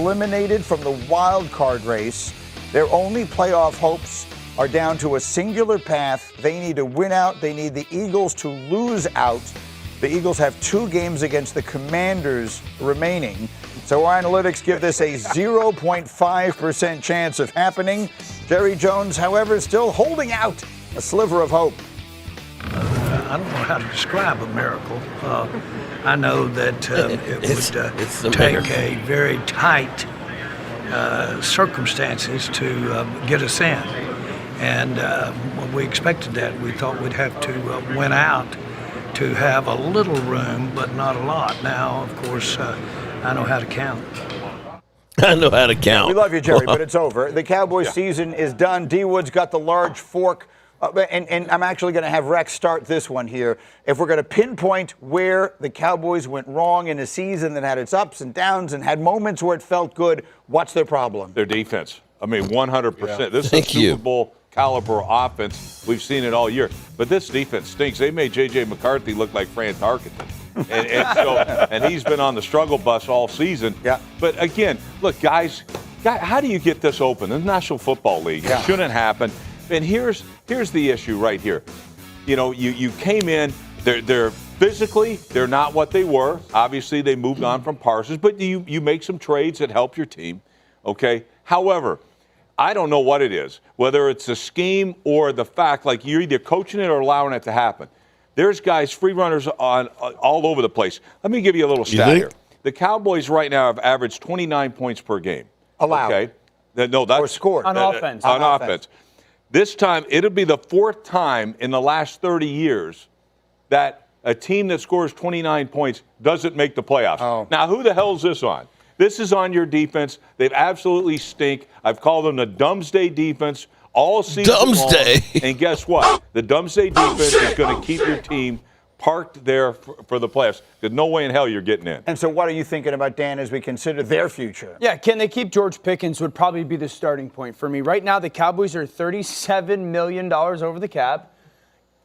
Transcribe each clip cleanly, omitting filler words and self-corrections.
eliminated from the wild card race. Their only playoff hopes are down to a singular path. They need to win out. They need the Eagles to lose out. The Eagles have 2 games against the Commanders remaining. So our analytics give this a 0.5% chance of happening. Jerry Jones, however, is still holding out a sliver of hope. I don't know how to describe a miracle. I know that it would take a very tight circumstances to get us in. And when we expected that, we thought we'd have to win out to have a little room, but not a lot. Now, of course, I know how to count. I know how to count. We love you, Jerry, but it's over. The Cowboys season is done. D. Wood's got the large fork. And I'm actually going to have Rex start this one here. If we're going to pinpoint where the Cowboys went wrong in a season that had its ups and downs and had moments where it felt good, what's their problem? Their defense. I mean, 100%. Yeah. This is a Super Bowl caliber offense. We've seen it all year. But this defense stinks. They made J.J. McCarthy look like Fran Tarkenton. and he's been on the struggle bus all season. Yeah. But, again, look, guys, how do you get this open? The National Football League. It shouldn't happen. And here's the issue right here. You know, you came in, they're physically, they're not what they were. Obviously, they moved on from Parsons, but you make some trades that help your team, okay? However, I don't know what it is, whether it's the scheme or the fact, like you're either coaching it or allowing it to happen. There's guys, free runners on all over the place. Let me give you a little stat here. The Cowboys right now have averaged 29 points per game. Allowed. Okay? No, that's or scored. On offense. On offense. This time, it'll be the 4th time in the last 30 years that a team that scores 29 points doesn't make the playoffs. Oh. Now, who the hell is this on? This is on your defense. They've absolutely stink. I've called them the Dumsday defense all season long. And guess what? The Dumsday defense is going to keep your team parked there for the playoffs. There's no way in hell you're getting in. And so what are you thinking about, Dan, as we consider their future? Yeah, can they keep George Pickens would probably be the starting point for me. Right now, the Cowboys are $37 million over the cap.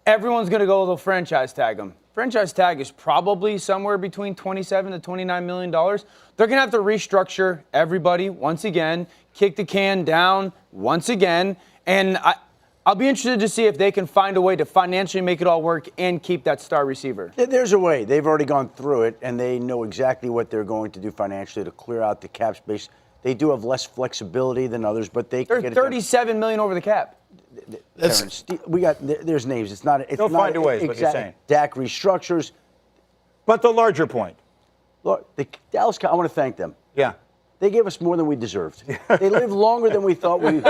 Everyone's going to go, they'll franchise tag them. Franchise tag is probably somewhere between $27 to $29 million. They're going to have to restructure everybody once again, kick the can down once again, and I'll be interested to see if they can find a way to financially make it all work and keep that star receiver. There's a way. They've already gone through it, and they know exactly what they're going to do financially to clear out the cap space. They do have less flexibility than others, but they can They're get it $37 million over the cap. Terrence, there's names. It's not. They'll find a way, is what you're saying. Dak restructures. But the larger point. Look, the Dallas Cowboys, I want to thank them. Yeah. They gave us more than we deserved. They lived longer than we thought we would.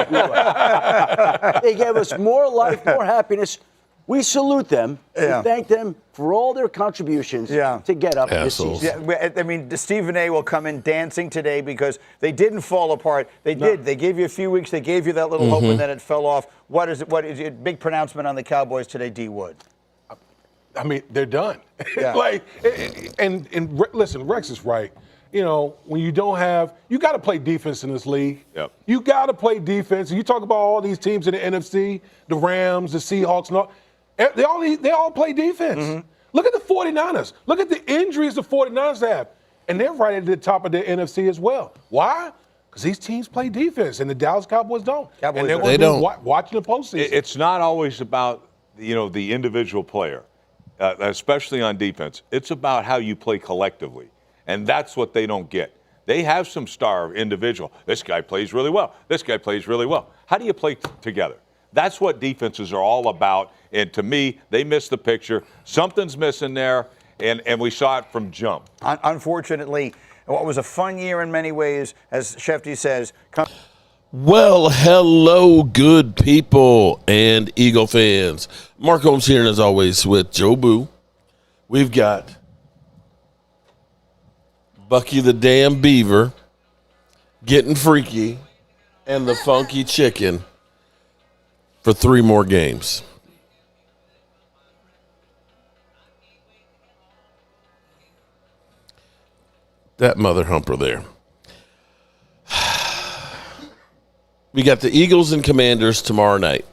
They gave us more life, more happiness. We salute them. Yeah. We thank them for all their contributions to get up this season. Yeah, I mean, Stephen A. will come in dancing today because they didn't fall apart. They did. They gave you a few weeks. They gave you that little hope, and then it fell off. What is it? Big pronouncement on the Cowboys today, D. Wood. I mean, they're done. Yeah. and listen, Rex is right. You know, when you don't have, you got to play defense in this league. Yep. You got to play defense. You talk about all these teams in the NFC, the Rams, the Seahawks, and all. They all play defense. Mm-hmm. Look at the 49ers. Look at the injuries the 49ers have. And they're right at the top of the NFC as well. Why? Because these teams play defense, and the Dallas Cowboys don't. And they don't. Watching the postseason. It's not always about, the individual player, especially on defense. It's about how you play collectively. And that's what they don't get. They have some star individual. This guy plays really well. This guy plays really well. How do you play together? That's what defenses are all about. And to me, they missed the picture. Something's missing there, and we saw it from jump. Unfortunately, what was a fun year in many ways, as Shefty says. Well, hello, good people and Eagle fans. Mark Holmes here, and as always, with Joe Boo. We've got Bucky the Damn Beaver, Getting Freaky, and the Funky Chicken for 3 more games. That mother humper there. We got the Eagles and Commanders tomorrow night.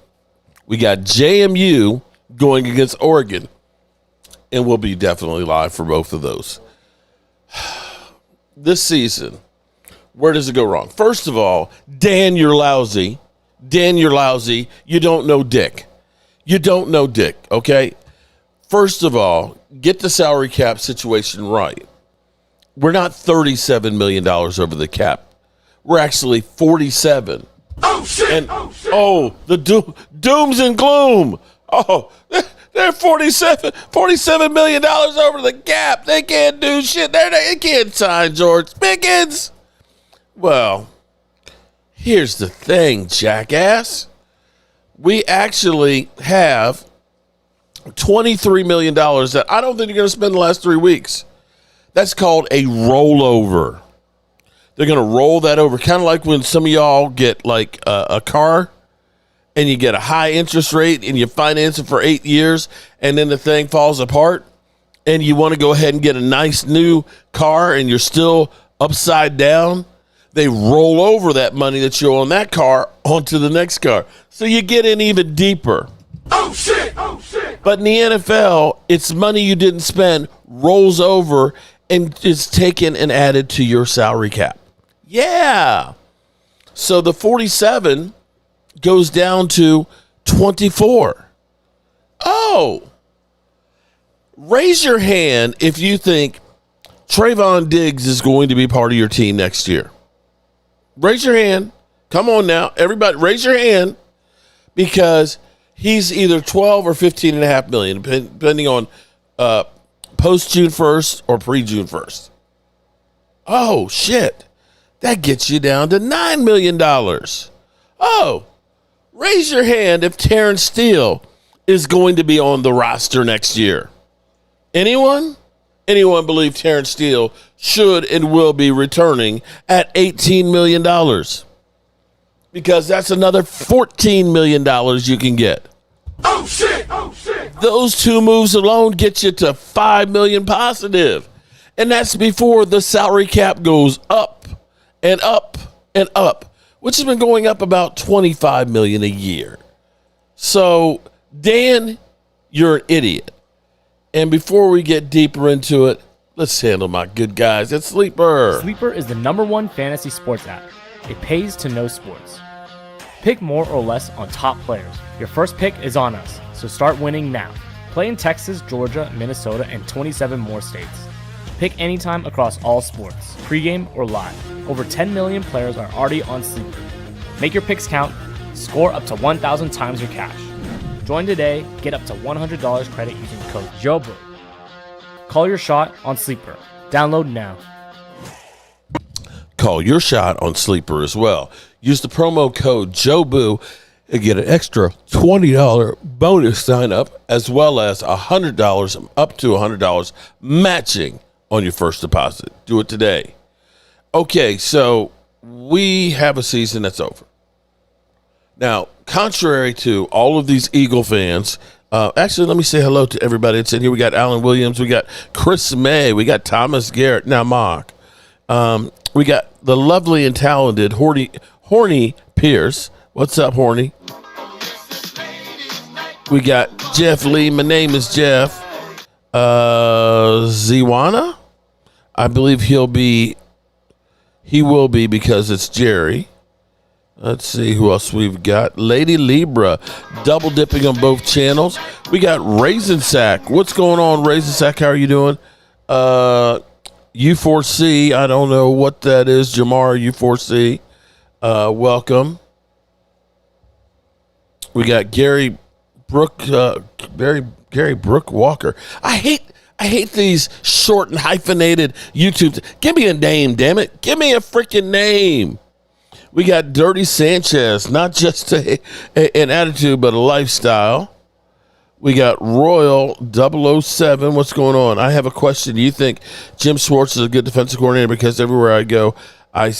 We got JMU going against Oregon, and we'll be definitely live for both of those. This season, Where does it go wrong? First of all, Dan, you're lousy. Dan, you're lousy. You don't know Dick. You don't know Dick, okay? First of all, get the salary cap situation right. We're not $37 million over the cap. We're actually 47. Oh, shit! And, the dooms and gloom. Oh, they're $47 million over the cap. They can't do shit. They can't sign George Pickens. Well, here's the thing, jackass. We actually have $23 million that I don't think you're going to spend the last 3 weeks. That's called a rollover. They're going to roll that over, kind of like when some of y'all get like a car and you get a high interest rate and you finance it for 8 years and then the thing falls apart and you want to go ahead and get a nice new car and you're still upside down. They roll over that money that you owe on that car onto the next car. So you get in even deeper. Oh, shit! Oh, shit! But in the NFL, it's money you didn't spend rolls over and is taken and added to your salary cap. Yeah. So the 47 goes down to 24. Oh. Raise your hand if you think Trayvon Diggs is going to be part of your team next year. Raise your hand. Come on now. Everybody, raise your hand because he's either 12 or 15.5 million, depending on post June 1st or pre June 1st. Oh, shit. That gets you down to $9 million. Oh, raise your hand if Terrence Steele is going to be on the roster next year. Anyone? Anyone believe Terrence Steele should and will be returning at $18 million? Because that's another $14 million you can get. Oh, shit! Oh, shit! Those two moves alone get you to $5 million positive. And that's before the salary cap goes up and up and up, which has been going up about $25 million a year. So, Dan, you're an idiot. And before we get deeper into it, let's handle my good guys at Sleeper. Sleeper is the #1 fantasy sports app. It pays to know sports. Pick more or less on top players. Your first pick is on us, so start winning now. Play in Texas, Georgia, Minnesota, and 27 more states. Pick anytime across all sports, pregame or live. Over 10 million players are already on Sleeper. Make your picks count. Score up to 1,000 times your cash. Join today. Get up to $100 credit using code JOBU. Call your shot on Sleeper. Download now. Call your shot on Sleeper as well. Use the promo code JOBU and get an extra $20 bonus sign up, as well as $100 up to $100 matching on your first deposit. Do it today. Okay, so we have a season that's over. Now, contrary to all of these Eagle fans, actually, let me say hello to everybody that's in here. We got Alan Williams. We got Chris May. We got Thomas Garrett. Now, Mock. We got the lovely and talented Horny Pierce. What's up, Horny? We got Jeff Lee. My name is Jeff. Ziwana? I believe he will be because it's Jerry. Let's see who else we've got. Lady Libra, double dipping on both channels. We got Raisin Sack. What's going on, Raisin Sack? How are you doing? U4C, I don't know what that is. Jamar U4C, welcome. We got Gary Brook Walker. I hate these short and hyphenated YouTube. Give me a name, damn it. Give me a freaking name. We got Dirty Sanchez, not just an attitude, but a lifestyle. We got Royal 007. What's going on? I have a question. Do you think Jim Schwartz is a good defensive coordinator? Because everywhere I go, I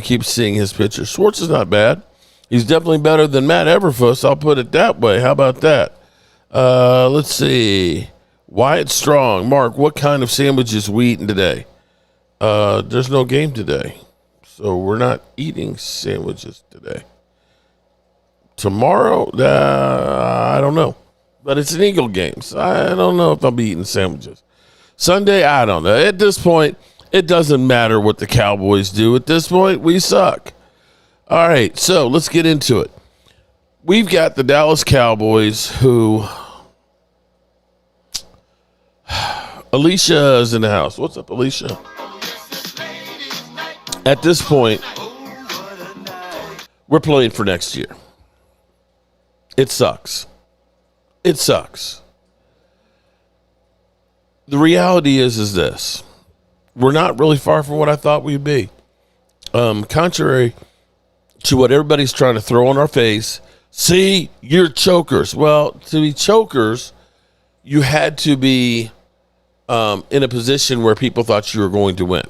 keep seeing his picture. Schwartz is not bad. He's definitely better than Matt Everfuss. I'll put it that way. How about that? Let's see. Wyatt Strong. Mark, what kind of sandwiches we eating today? There's no game today. So we're not eating sandwiches today. Tomorrow, I don't know. But it's an Eagle game, so I don't know if I'll be eating sandwiches. Sunday, I don't know. At this point, It doesn't matter what the Cowboys do at this point. We suck. All right, so let's get into it. We've got the Dallas Cowboys who... Alicia is in the house. What's up, Alicia? At this point, we're playing for next year. It sucks. It sucks. The reality is this. We're not really far from what I thought we'd be. Contrary to what everybody's trying to throw in our face, see, you're chokers. Well, to be chokers, you had to be in a position where people thought you were going to win.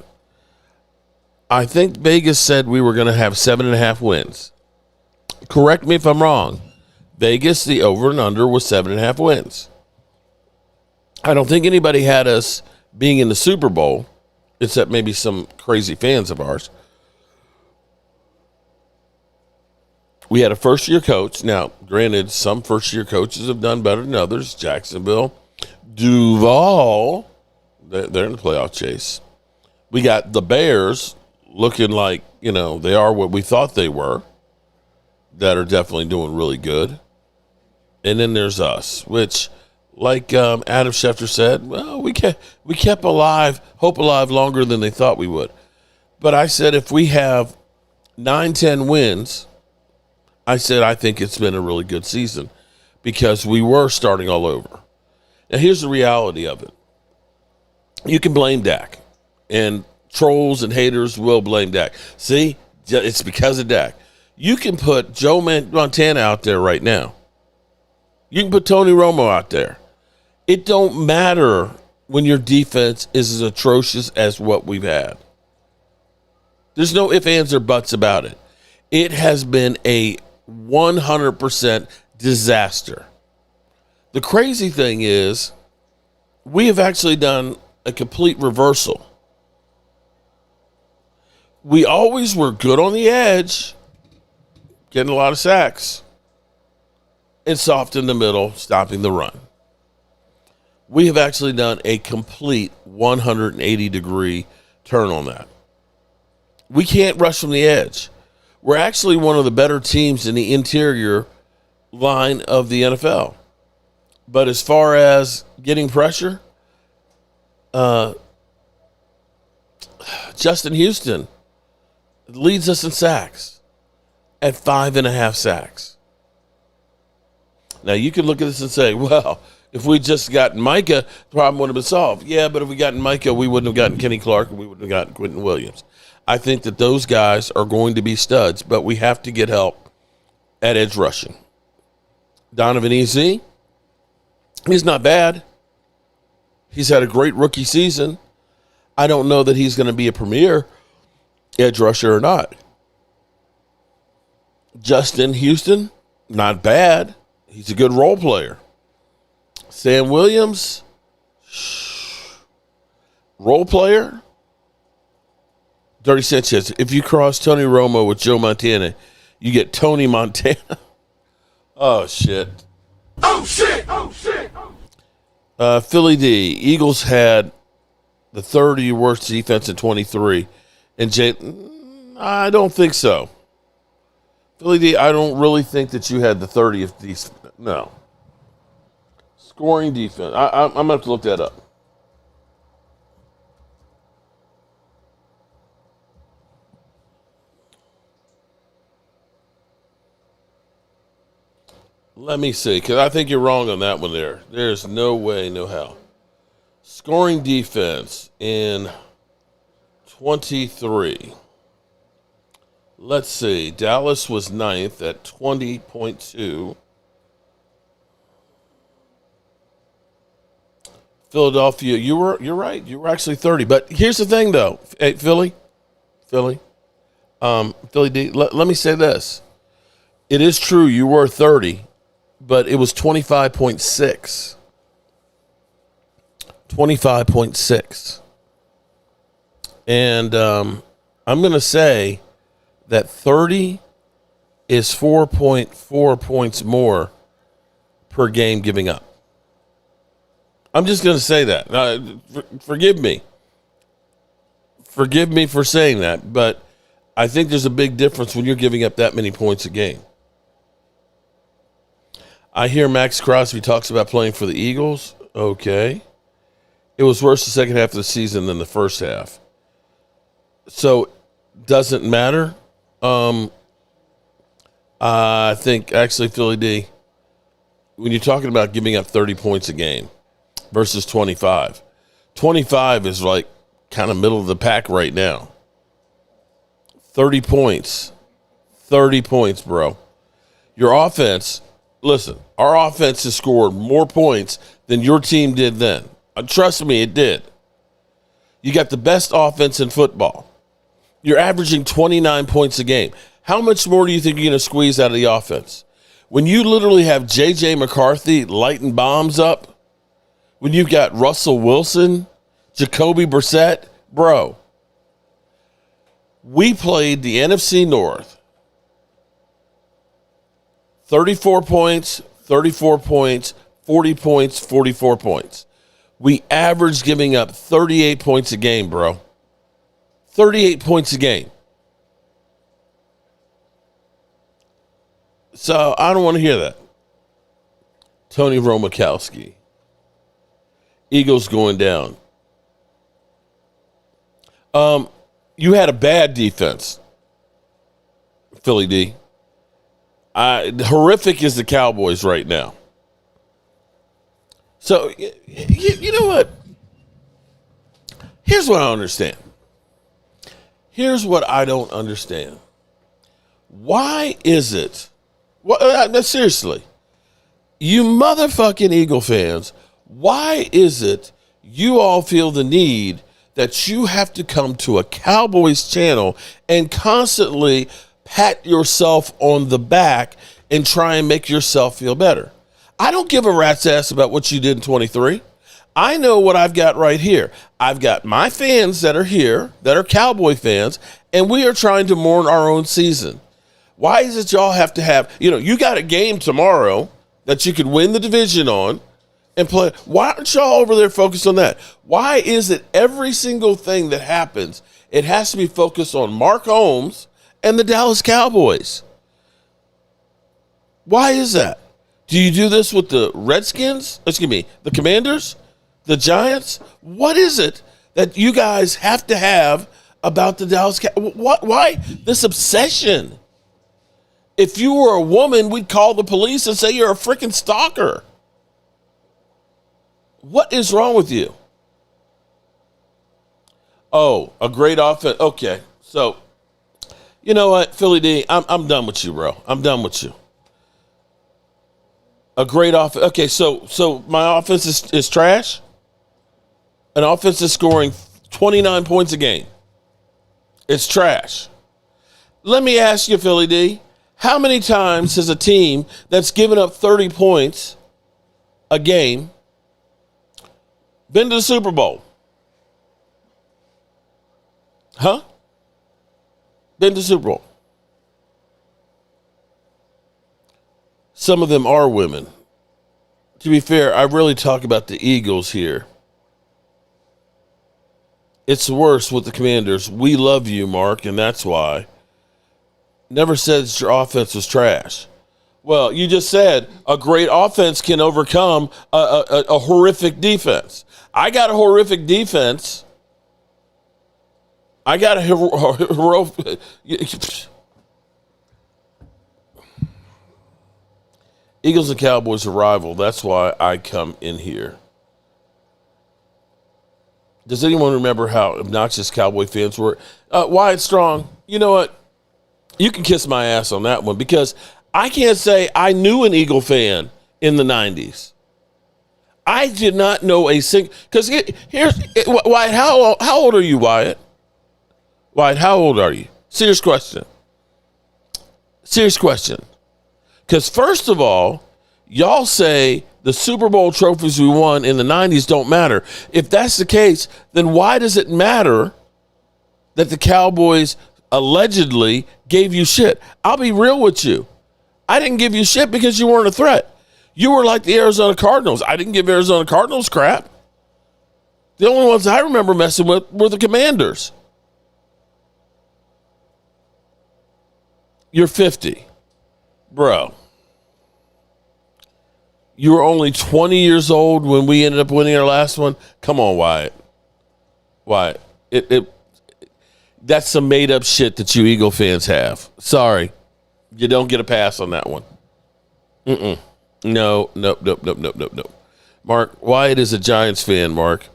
I think Vegas said we were going to have 7.5 wins. Correct me if I'm wrong. Vegas, the over and under was 7.5 wins. I don't think anybody had us being in the Super Bowl, except maybe some crazy fans of ours. We had a first-year coach. Now, granted, some first-year coaches have done better than others. Jacksonville, Duval, they're in the playoff chase. We got the Bears looking like, they are what we thought they were, that are definitely doing really good. And then there's us, which, like Adam Schefter said, well, we kept hope alive longer than they thought we would. But I said if we have 9-10 wins, I said I think it's been a really good season because we were starting all over. Now, here's the reality of it. You can blame Dak, and trolls and haters will blame Dak. See, it's because of Dak. You can put Joe Montana out there right now. You can put Tony Romo out there. It don't matter when your defense is as atrocious as what we've had. There's no ifs, ands, or buts about it. It has been a 100% disaster. The crazy thing is, we have actually done a complete reversal. We always were good on the edge, getting a lot of sacks, and soft in the middle, stopping the run. We have actually done a complete 180-degree turn on that. We can't rush from the edge. We're actually one of the better teams in the interior line of the NFL. But as far as getting pressure, Justin Houston leads us in sacks at 5.5 sacks. Now, you can look at this and say, well, if we just gotten Micah, the problem would have been solved. Yeah, but if we gotten Micah, we wouldn't have gotten Kenny Clark, and we wouldn't have gotten Quentin Williams. I think that those guys are going to be studs, but we have to get help at edge rushing. Donovan E.Z., he's not bad. He's had a great rookie season. I don't know that he's going to be a premier edge rusher or not. Justin Houston, not bad. He's a good role player. Sam Williams, role player. Dirty Sanchez. If you cross Tony Romo with Joe Montana, you get Tony Montana. Oh, shit. Oh, shit. Oh, shit. Philly D. Eagles had the 30 worst defense in 23. And I don't think so. Philly D, I don't really think that you had the 30th defense. No. Scoring defense. I'm going to have to look that up. Let me see, because I think you're wrong on that one there. There's no way, no how. Scoring defense in 23. Let's see. Dallas was 9th at 20.2. Philadelphia, you're right. You were actually 30. But here's the thing, though. Hey, Philly D, let me say this. It is true you were 30, but it was 25.6. 25.6. And I'm going to say that 30 is 4.4 points more per game giving up. I'm just going to say that. Forgive me. forgive me for saying that, but I think there's a big difference when you're giving up that many points a game. I hear Max Crosby talks about playing for the Eagles. Okay. It was worse the second half of the season than the first half. So, doesn't matter. I think, actually, Philly D, when you're talking about giving up 30 points a game versus 25, 25 is like kind of middle of the pack right now. 30 points. 30 points, bro. Your offense, listen, our offense has scored more points than your team did then. Trust me, it did. You got the best offense in football. You're averaging 29 points a game. How much more do you think you're going to squeeze out of the offense? When you literally have J.J. McCarthy lighting bombs up, when you've got Russell Wilson, Jacoby Brissett, bro, we played the NFC North. 34 points, 34 points, 40 points, 44 points. We averaged giving up 38 points a game, bro. 38 points a game. So I don't want to hear that. Tony Romakowski. Eagles going down. You had a bad defense, Philly D. Horrific is the Cowboys right now. So, you know what? Here's what I understand. Here's what I don't understand. Why is it, seriously, you motherfucking Eagle fans, why is it you all feel the need that you have to come to a Cowboys channel and constantly pat yourself on the back and try and make yourself feel better? I don't give a rat's ass about what you did in 23. I know what I've got right here. I've got my fans that are here, that are Cowboy fans, and we are trying to mourn our own season. Why is it y'all have to have, you got a game tomorrow that you could win the division on and play. Why aren't y'all over there focused on that? Why is it every single thing that happens, it has to be focused on Mark Holmes and the Dallas Cowboys? Why is that? Do you do this with the Redskins? The Commanders? The Giants? What is it that you guys have to have about the Dallas Cowboys? Why this obsession? If you were a woman, we'd call the police and say you're a freaking stalker. What is wrong with you? Oh, a great offense. Okay, so you know what, Philly D, I'm done with you, bro. I'm done with you. A great offense. Okay, so my offense is trash. An offense is scoring 29 points a game. It's trash. Let me ask you, Philly D, how many times has a team that's given up 30 points a game been to the Super Bowl? Huh? Been to the Super Bowl. Some of them are women. To be fair, I really talk about the Eagles here. It's worse with the Commanders. We love you, Mark, and that's why. Never said that your offense was trash. Well, you just said a great offense can overcome a horrific defense. I got a horrific defense. I got a heroic. Eagles and Cowboys are rival. That's why I come in here. Does anyone remember how obnoxious Cowboy fans were? Wyatt Strong, you know what? You can kiss my ass on that one because I can't say I knew an Eagle fan in the 90s. I did not know a single. Because Wyatt, how old are you, Wyatt? Wyatt, how old are you? Serious question. Serious question. Because first of all, y'all say the Super Bowl trophies we won in the 90s don't matter. If that's the case, then why does it matter that the Cowboys allegedly gave you shit? I'll be real with you. I didn't give you shit because you weren't a threat. You were like the Arizona Cardinals. I didn't give Arizona Cardinals crap. The only ones I remember messing with were the Commanders. You're 50. Bro. You were only 20 years old when we ended up winning our last one. Come on, Wyatt. Wyatt. That's some made-up shit that you Eagle fans have. Sorry. You don't get a pass on that one. No. Mark, Wyatt is a Giants fan, Mark.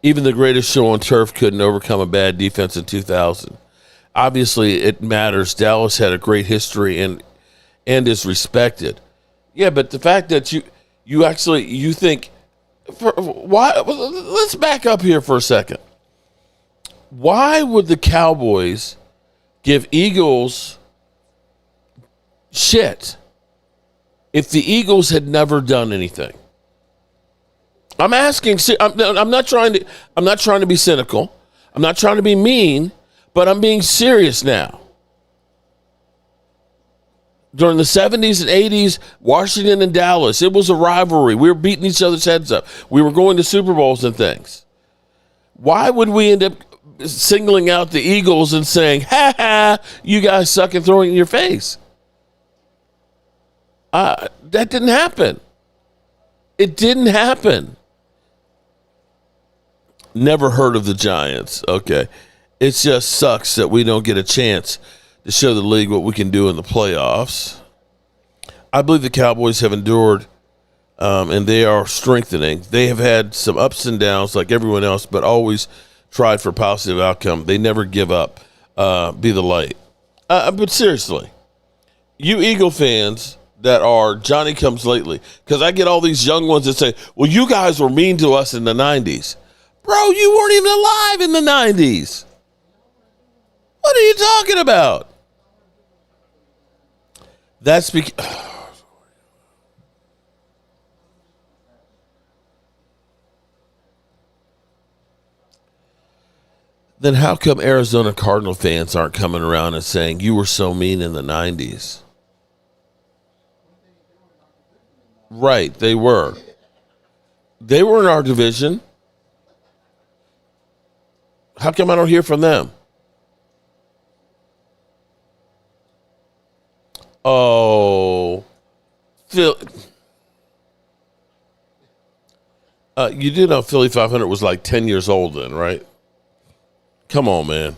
Even the greatest show on turf couldn't overcome a bad defense in 2000. Obviously, it matters. Dallas had a great history and is respected. Yeah, but the fact that you think, why? Let's back up here for a second. Why would the Cowboys give Eagles shit if the Eagles had never done anything? I'm asking. I'm not trying to be cynical. I'm not trying to be mean, but I'm being serious now. During the 70s and 80s, Washington and Dallas, it was a rivalry. We were beating each other's heads up. We were going to Super Bowls and things. Why would we end up singling out the Eagles and saying, ha ha, you guys suck, and throwing it in your face? That didn't happen. It didn't happen. Never heard of the Giants. Okay. It just sucks that we don't get a chance to show the league what we can do in the playoffs. I believe the Cowboys have endured, and they are strengthening. They have had some ups and downs like everyone else, but always tried for a positive outcome. They never give up. Be the light. But seriously, you Eagle fans that are Johnny comes lately, because I get all these young ones that say, well, you guys were mean to us in the 90s. Bro, you weren't even alive in the 90s. What are you talking about? That's because... Then how come Arizona Cardinal fans aren't coming around and saying, you were so mean in the 90s? Right, they were. They were in our division. How come I don't hear from them? Oh, Phil. You do know Philly 500 was like 10 years old then, right? Come on, man.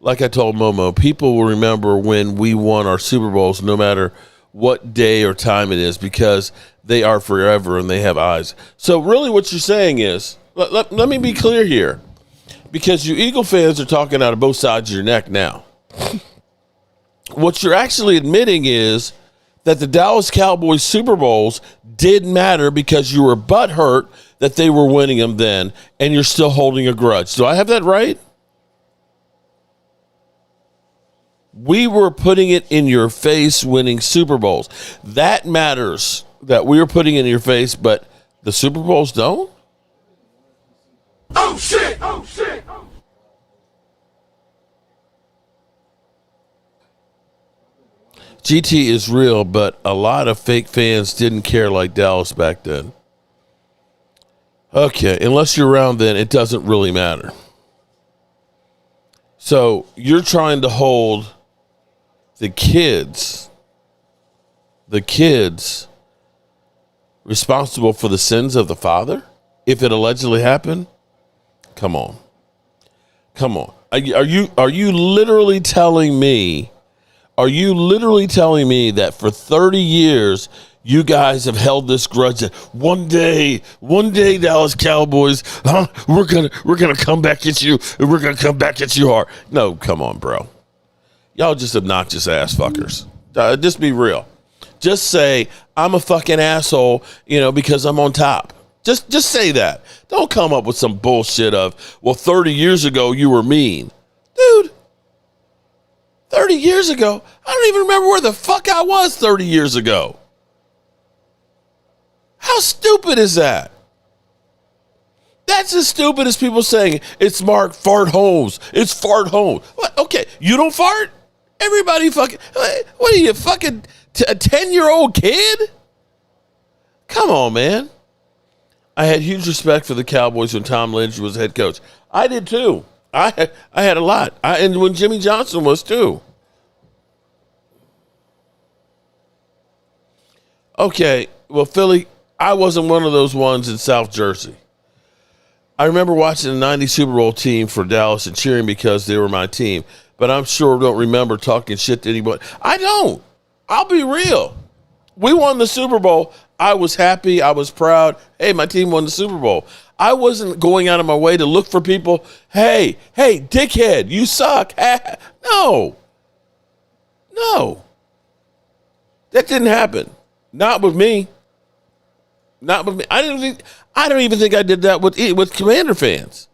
Like I told Momo, people will remember when we won our Super Bowls no matter what day or time it is, because they are forever and they have eyes. So really what you're saying is, let me be clear here, because you Eagle fans are talking out of both sides of your neck now. What you're actually admitting is that the Dallas Cowboys Super Bowls did matter because you were butthurt that they were winning them then, and you're still holding a grudge. Do I have that right? We were putting it in your face winning Super Bowls. That matters, that we were putting it in your face, but the Super Bowls don't? Oh, shit! Oh, shit! GT is real, but a lot of fake fans didn't care like Dallas back then. Okay, unless you're around then, it doesn't really matter. So you're trying to hold the kids responsible for the sins of the father if it allegedly happened? Come on. Are you literally telling me? Are you literally telling me that for 30 years you guys have held this grudge that one day, Dallas Cowboys, we're gonna come back at you, and we're gonna come back at you hard? No, come on, bro. Y'all just obnoxious ass fuckers. Just be real. Just say I'm a fucking asshole, because I'm on top. Just say that. Don't come up with some bullshit of, well, 30 years ago you were mean, dude. 30 years ago? I don't even remember where the fuck I was 30 years ago. How stupid is that? That's as stupid as people saying, it's Mark Fart Holmes. It's Fart Holmes. What? Okay, you don't fart? Everybody fucking, what are you, fucking a 10-year-old kid? Come on, man. I had huge respect for the Cowboys when Tom Landry was head coach. I did too. I had a lot. And when Jimmy Johnson was too. Okay, well, Philly, I wasn't one of those ones in South Jersey. I remember watching the 90 Super Bowl team for Dallas and cheering because they were my team. But I'm sure don't remember talking shit to anybody. I don't. I'll be real. We won the Super Bowl. I was happy. I was proud. Hey, my team won the Super Bowl. I wasn't going out of my way to look for people. Hey, dickhead, you suck. No. That didn't happen. Not with me. Not with me. I don't even think I did that with Commander fans.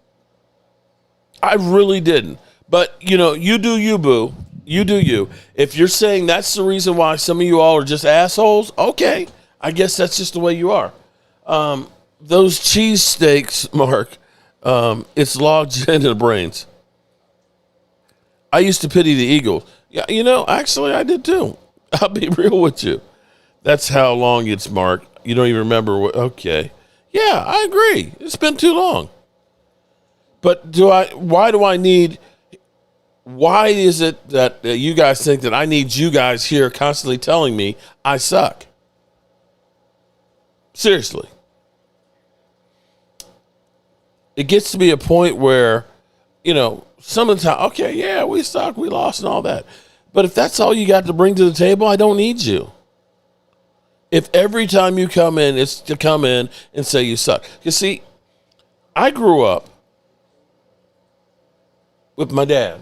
I really didn't. But, you do you, boo. You do you. If you're saying that's the reason why some of you all are just assholes, okay. I guess that's just the way you are. Those cheesesteaks, Mark, it's logged into the brains. I used to pity the Eagles. Yeah, actually I did too. I'll be real with you. That's how long it's, Mark. You don't even remember what, okay. Yeah, I agree. It's been too long. But why is it that you guys think that I need you guys here constantly telling me I suck? Seriously. It gets to be a point where, some of the time, okay, yeah, we suck, we lost and all that. But if that's all you got to bring to the table, I don't need you. If every time you come in, it's to come in and say you suck. You see, I grew up with my dad.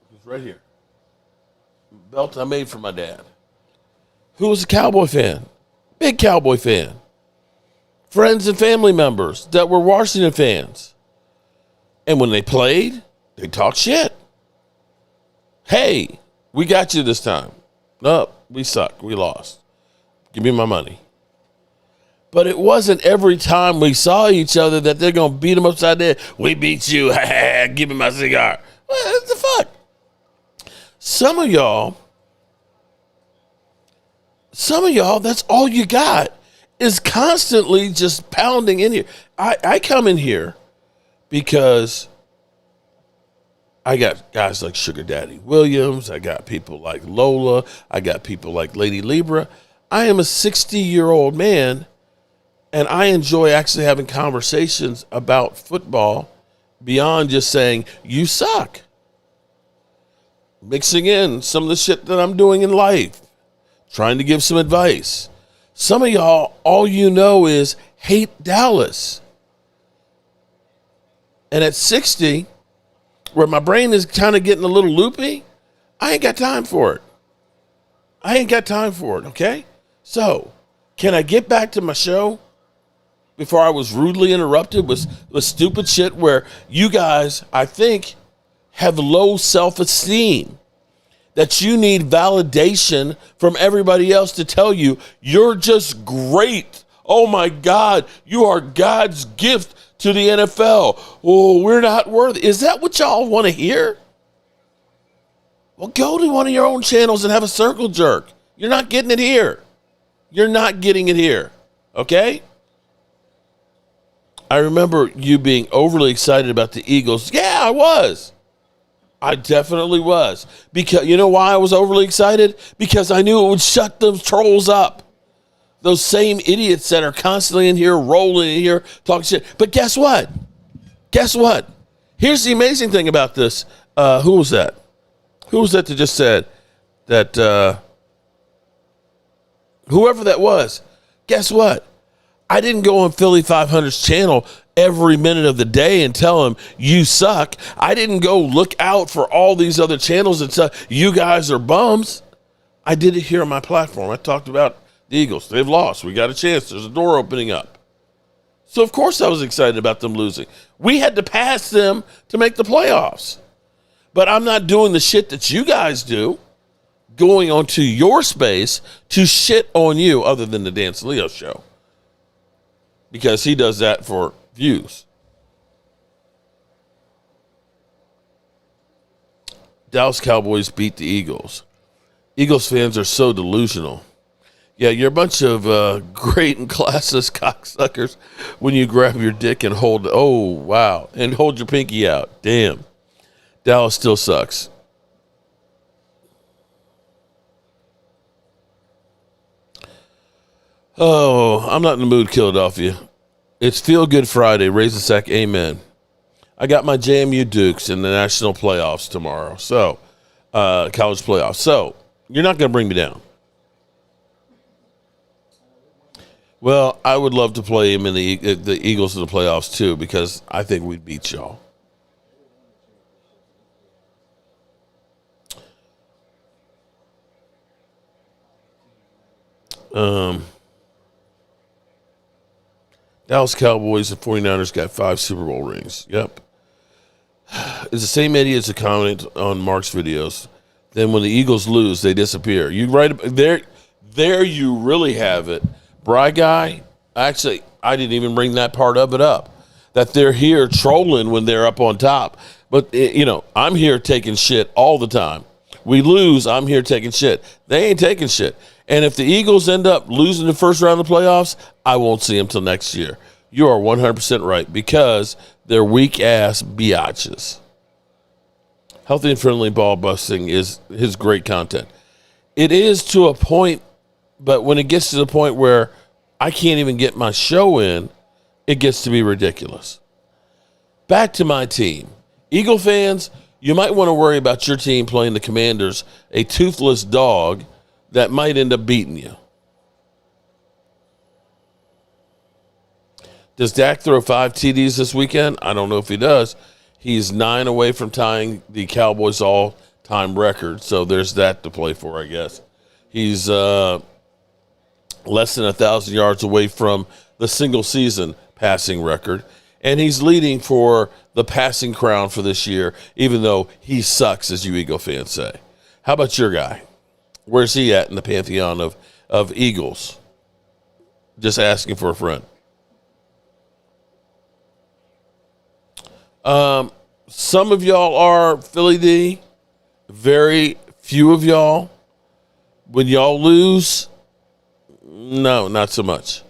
He's right here. Belt I made for my dad. Who was a Cowboy fan. Big Cowboy fan. Friends and family members that were Washington fans. And when they played, they talked shit. Hey, we got you this time. No, we suck. We lost. Give me my money. But it wasn't every time we saw each other that they're going to beat them upside the head. We beat you. Give me my cigar. What the fuck? Some of y'all, that's all you got is constantly just pounding in here. I come in here because I got guys like Sugar Daddy Williams. I got people like Lola. I got people like Lady Libra. I am a 60-year-old man, and I enjoy actually having conversations about football beyond just saying, you suck. Mixing in some of the shit that I'm doing in life, trying to give some advice. Some of y'all, all you know is hate Dallas. And at 60, where my brain is kind of getting a little loopy, I ain't got time for it. Okay? So, can I get back to my show before I was rudely interrupted with stupid shit where you guys, I think, have low self-esteem, that you need validation from everybody else to tell you you're just great. Oh my God, you are God's gift to the NFL. Oh, we're not worthy. Is that what y'all want to hear? Well, go to one of your own channels and have a circle jerk. You're not getting it here. You're not getting it here. Okay? I remember you being overly excited about the Eagles. Yeah, I was. I definitely was. Because you know why I was overly excited? Because I knew it would shut those trolls up. Those same idiots that are constantly in here, rolling in here, talking shit. But guess what? Here's the amazing thing about this. Who was that? Who was that just said that whoever that was, guess what? I didn't go on Philly 500's channel every minute of the day and tell him you suck. I didn't go look out for all these other channels and say you guys are bums. I did it here on my platform. I talked about the Eagles. They've lost. We got a chance. There's a door opening up. So, of course, I was excited about them losing. We had to pass them to make the playoffs. But I'm not doing the shit that you guys do, going onto your space to shit on you other than the Dan Saleo show. Because he does that for views. Dallas Cowboys beat the Eagles. Eagles fans are so delusional. Yeah, you're a bunch of great and classless cocksuckers when you grab your dick and hold your pinky out. Damn. Dallas still sucks. Oh, I'm not in the mood, Philadelphia. It's Feel Good Friday. Raise the sack. Amen. I got my JMU Dukes in the national playoffs tomorrow. So, college playoffs. So, you're not going to bring me down. Well, I would love to play him in the Eagles in the playoffs too, because I think we'd beat y'all. Dallas Cowboys and 49ers got 5 Super Bowl rings. Yep. It's the same idiots that comment on Mark's videos. Then when the Eagles lose, they disappear. You right there you really have it. Bry Guy, actually, I didn't even bring that part of it up. That they're here trolling when they're up on top. But, I'm here taking shit all the time. We lose, I'm here taking shit. They ain't taking shit. And if the Eagles end up losing the first round of the playoffs, I won't see them till next year. You are 100% right, because they're weak-ass biatches. Healthy and friendly ball busting is his great content. It is to a point, but when it gets to the point where I can't even get my show in, it gets to be ridiculous. Back to my team. Eagle fans, you might want to worry about your team playing the Commanders, a toothless dog that might end up beating you. Does Dak throw 5 TDs this weekend? I don't know if he does. He's 9 away from tying the Cowboys all-time record, so there's that to play for, I guess. He's less than 1,000 yards away from the single-season passing record, and he's leading for the passing crown for this year, even though he sucks, as you Eagle fans say. How about your guy? Where's he at in the pantheon of Eagles? Just asking for a friend. Some of y'all are Philly D. Very few of y'all. When y'all lose, no, not so much.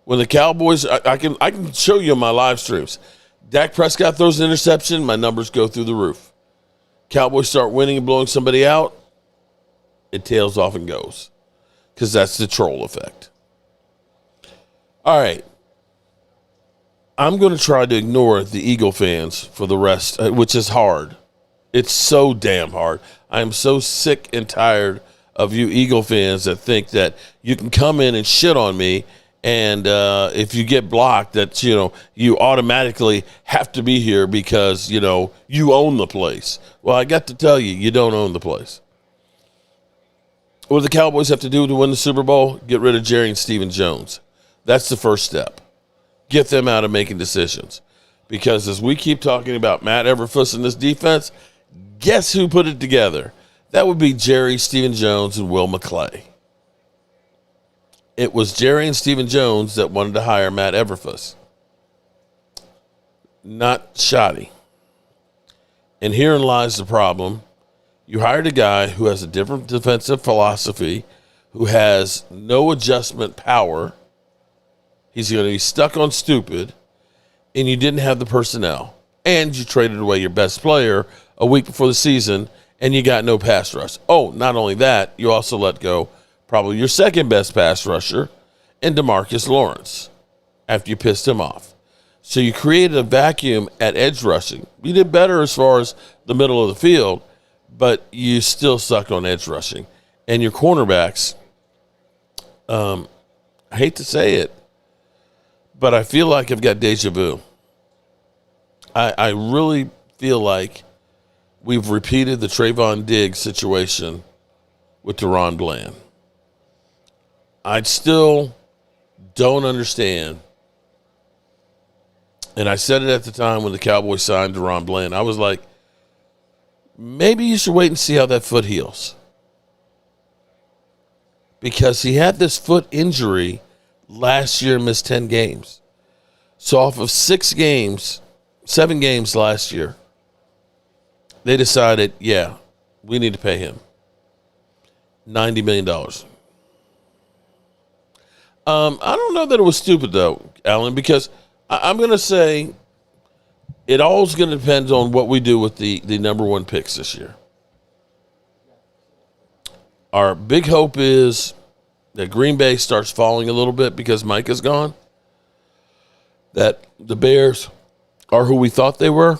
When the Cowboys, I can show you my live streams. Dak Prescott throws an interception, my numbers go through the roof. Cowboys start winning and blowing somebody out, it tails off and goes, because that's the troll effect. All right. I'm going to try to ignore the Eagle fans for the rest, which is hard. It's so damn hard. I am so sick and tired of you Eagle fans that think that you can come in and shit on me, and if you get blocked, that you automatically have to be here because you own the place. Well, I got to tell you, you don't own the place. What do the Cowboys have to do to win the Super Bowl? Get rid of Jerry and Stephen Jones. That's the first step. Get them out of making decisions. Because as we keep talking about Matt Everfuss and this defense, guess who put it together? That would be Jerry, Stephen Jones, and Will McClay. It was Jerry and Stephen Jones that wanted to hire Matt Everfuss, not Shoddy. And herein lies the problem. You hired a guy who has a different defensive philosophy, who has no adjustment power. He's going to be stuck on stupid, and you didn't have the personnel. And you traded away your best player a week before the season, and you got no pass rush. Oh, not only that, you also let go probably your second best pass rusher and DeMarcus Lawrence after you pissed him off. So you created a vacuum at edge rushing. You did better as far as the middle of the field, but you still sucked on edge rushing. And your cornerbacks, I hate to say it, but I feel like I've got deja vu. I really feel like we've repeated the Trayvon Diggs situation with Deron Bland. I still don't understand. And I said it at the time when the Cowboys signed Deron Bland. I was like, maybe you should wait and see how that foot heals. Because he had this foot injury last year, missed 10 games. So off of 7 games last year, they decided, yeah, we need to pay him $90 million. I don't know that it was stupid, though, Alan, because I'm going to say it all's going to depend on what we do with the number 1 picks this year. Our big hope is that Green Bay starts falling a little bit because Mike is gone, that the Bears are who we thought they were,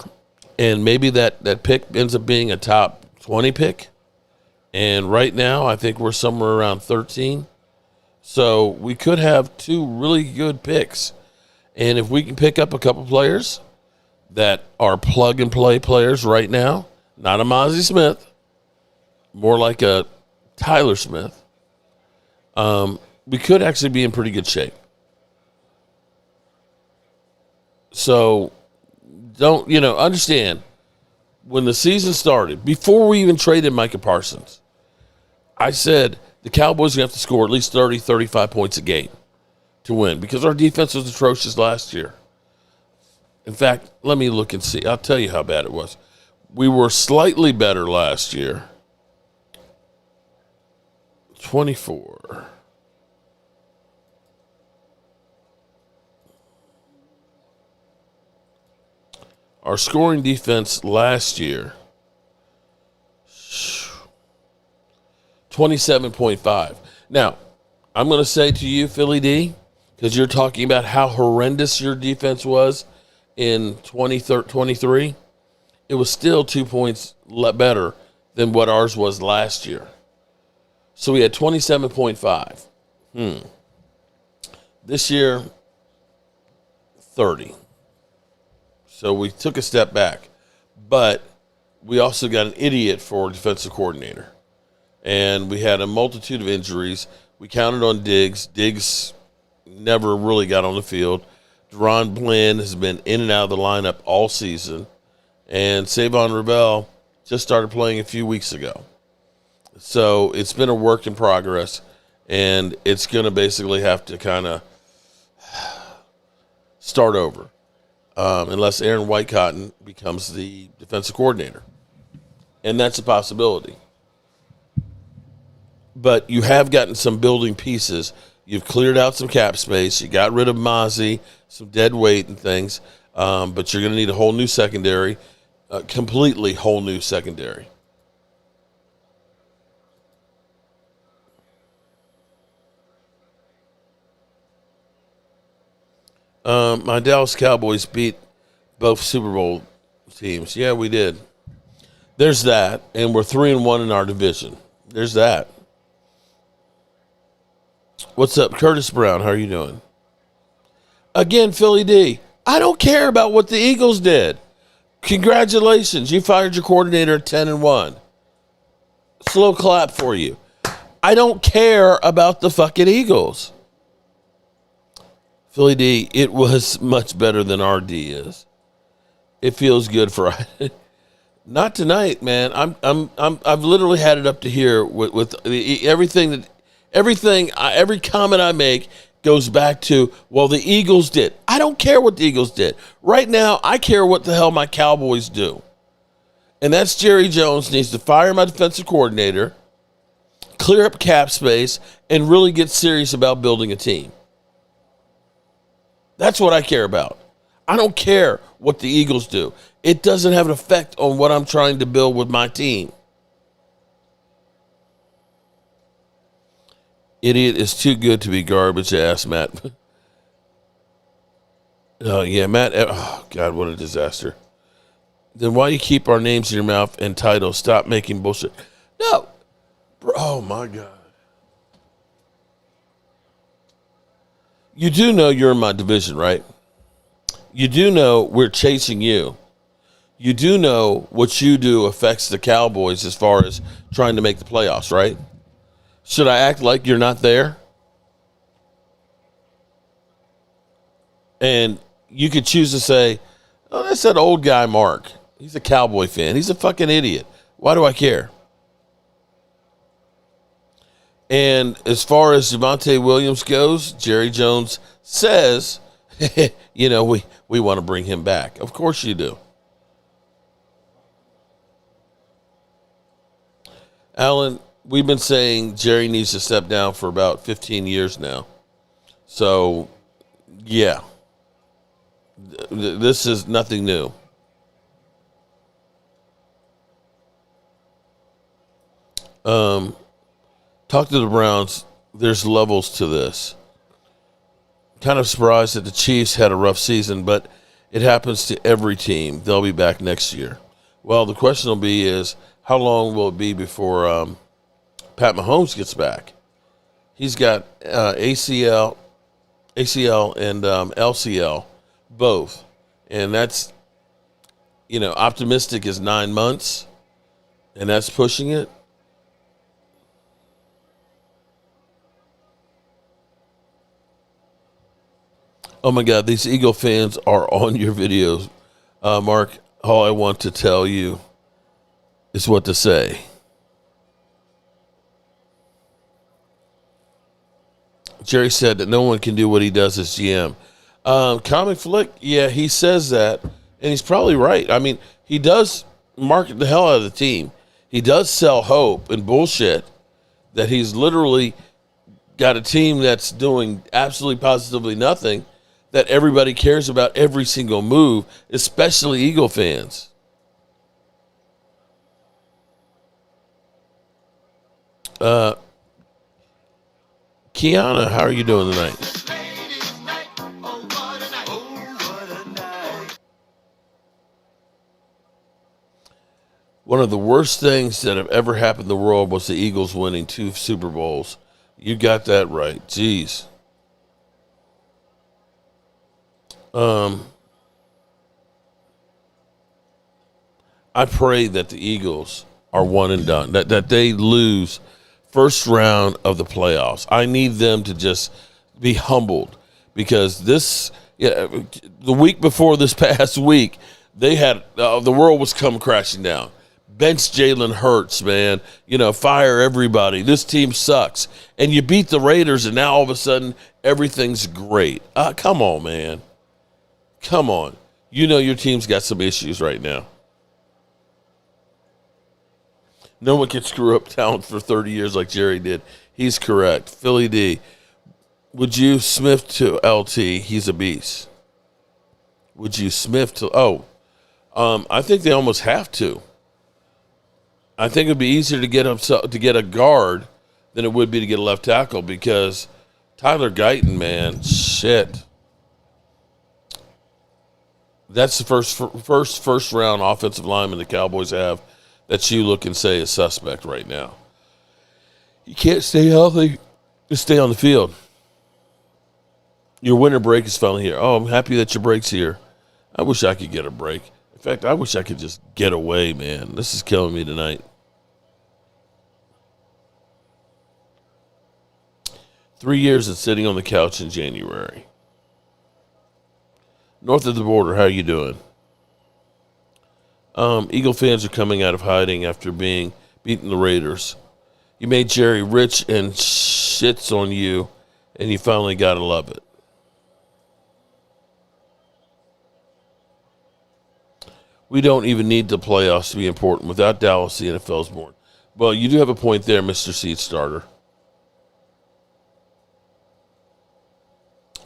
and maybe that pick ends up being a top 20 pick. And right now, I think we're somewhere around 13. So we could have 2 really good picks. And if we can pick up a couple players that are plug-and-play players right now, not a Mozzie Smith, more like a Tyler Smith, we could actually be in pretty good shape. So don't, understand, when the season started, before we even traded Micah Parsons, I said the Cowboys are going to have to score at least 30, 35 points a game to win because our defense was atrocious last year. In fact, let me look and see. I'll tell you how bad it was. We were slightly better last year. 24. Our scoring defense last year, 27.5. Now, I'm going to say to you, Philly D, because you're talking about how horrendous your defense was in 2023, it was still 2 points better than what ours was last year. So we had 27.5. This year, 30. So we took a step back. But we also got an idiot for defensive coordinator. And we had a multitude of injuries. We counted on Diggs. Diggs never really got on the field. Deron Bland has been in and out of the lineup all season. And Savon Rebel just started playing a few weeks ago. So it's been a work in progress. And it's going to basically have to kind of start over. Unless Aaron Whitecotton becomes the defensive coordinator. And that's a possibility. But you have gotten some building pieces. You've cleared out some cap space. You got rid of Mozzie, some dead weight and things. But you're going to need a whole new secondary, completely whole new secondary. My Dallas Cowboys beat both Super Bowl teams. Yeah, we did. There's that. And we're 3-1 in our division. There's that. What's up, Curtis Brown? How are you doing? Again, Philly D, I don't care about what the Eagles did. Congratulations. You fired your coordinator at 10-1. Slow clap for you. I don't care about the fucking Eagles. Philly D, it was much better than our D is. It feels good for not tonight, man. I've literally had it up to here with everything. Every comment I make goes back to, well, the Eagles did. I don't care what the Eagles did. Right now, I care what the hell my Cowboys do. And that's Jerry Jones needs to fire my defensive coordinator, clear up cap space, and really get serious about building a team. That's what I care about. I don't care what the Eagles do. It doesn't have an effect on what I'm trying to build with my team. Idiot is too good to be garbage, ass Matt. Oh, yeah, Matt. Oh, God, what a disaster. Then why you keep our names in your mouth and titles? Stop making bullshit. No. Bro, oh, my God. You do know you're in my division, right? You do know we're chasing you. You do know what you do affects the Cowboys as far as trying to make the playoffs, right? Should I act like you're not there? And you could choose to say, oh, that's that old guy, Mark. He's a Cowboy fan. He's a fucking idiot. Why do I care? And as far as Javonte Williams goes, Jerry Jones says, we want to bring him back. Of course you do. Alan, we've been saying Jerry needs to step down for about 15 years now. So, yeah. This is nothing new. Talk to the Browns. there's levels to this. Kind of surprised that the Chiefs had a rough season, but it happens to every team. They'll be back next year. Well, the question will be is how long will it be before Pat Mahomes gets back? He's got ACL and LCL both, and that's, optimistic is 9 months, and that's pushing it. Oh my God, these Eagle fans are on your videos. Mark, all I want to tell you is what to say. Jerry said that no one can do what he does as GM. Comic Flick, yeah, he says that, and he's probably right. I mean, he does market the hell out of the team. He does sell hope and bullshit that he's literally got a team that's doing absolutely positively nothing, that everybody cares about every single move, especially Eagle fans. Kiana, how are you doing tonight? One of the worst things that have ever happened in the world was the Eagles winning 2 Super Bowls. You got that right. Jeez. I pray that the Eagles are one and done, that they lose first round of the playoffs. I need them to just be humbled, because the week before this past week, they had the world was come crashing down. Bench Jalen Hurts, man. Fire everybody. This team sucks. And you beat the Raiders, and now all of a sudden everything's great. Come on, man. Come on. Your team's got some issues right now. No one can screw up talent for 30 years like Jerry did. He's correct. Philly D, would you Smith to LT? He's a beast. Would you Smith to... I think they almost have to. I think it would be easier to get a guard than it would be to get a left tackle, because Tyler Guyton, man, shit. That's the first round offensive lineman the Cowboys have that you look and say is suspect right now. You can't stay healthy. Just stay on the field. Your winter break is finally here. Oh, I'm happy that your break's here. I wish I could get a break. In fact, I wish I could just get away, man. This is killing me tonight. 3 years of sitting on the couch in January. North of the border, how are you doing? Eagle fans are coming out of hiding after beating the Raiders. You made Jerry rich and shits on you, and you finally got to love it. We don't even need the playoffs to be important. Without Dallas, the NFL's born. Well, you do have a point there, Mr. Seed Starter.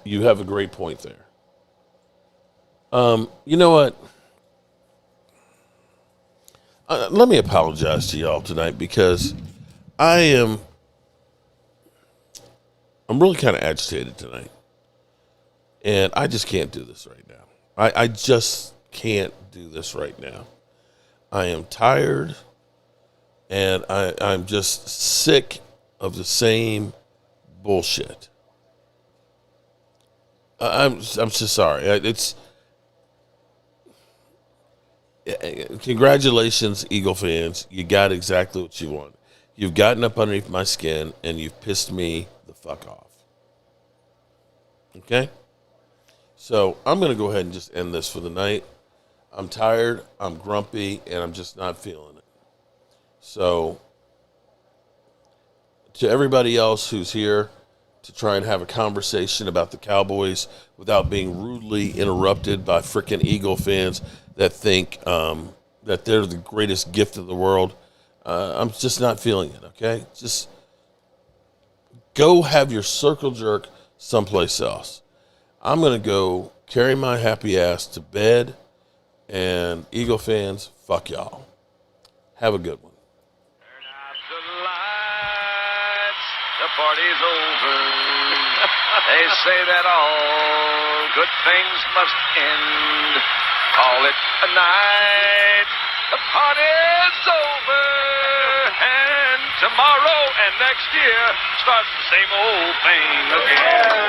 You have a great point there. You know what? Let me apologize to y'all tonight, because I'm really kind of agitated tonight. And I just can't do this right now. I just can't do this right now. I am tired, and I'm just sick of the same bullshit. I'm just sorry. Congratulations, Eagle fans. You got exactly what you want. You've gotten up underneath my skin, and you've pissed me the fuck off. Okay? So I'm going to go ahead and just end this for the night. I'm tired, I'm grumpy, and I'm just not feeling it. So to everybody else who's here to try and have a conversation about the Cowboys without being rudely interrupted by frickin' Eagle fans that think that they're the greatest gift in the world, I'm just not feeling it, okay? Just go have your circle jerk someplace else. I'm going to go carry my happy ass to bed, and Eagle fans, fuck y'all. Have a good one. Turn out the lights. The party's over. They say that all good things must end. Call it a night. The party's over. And tomorrow and next year starts the same old thing again.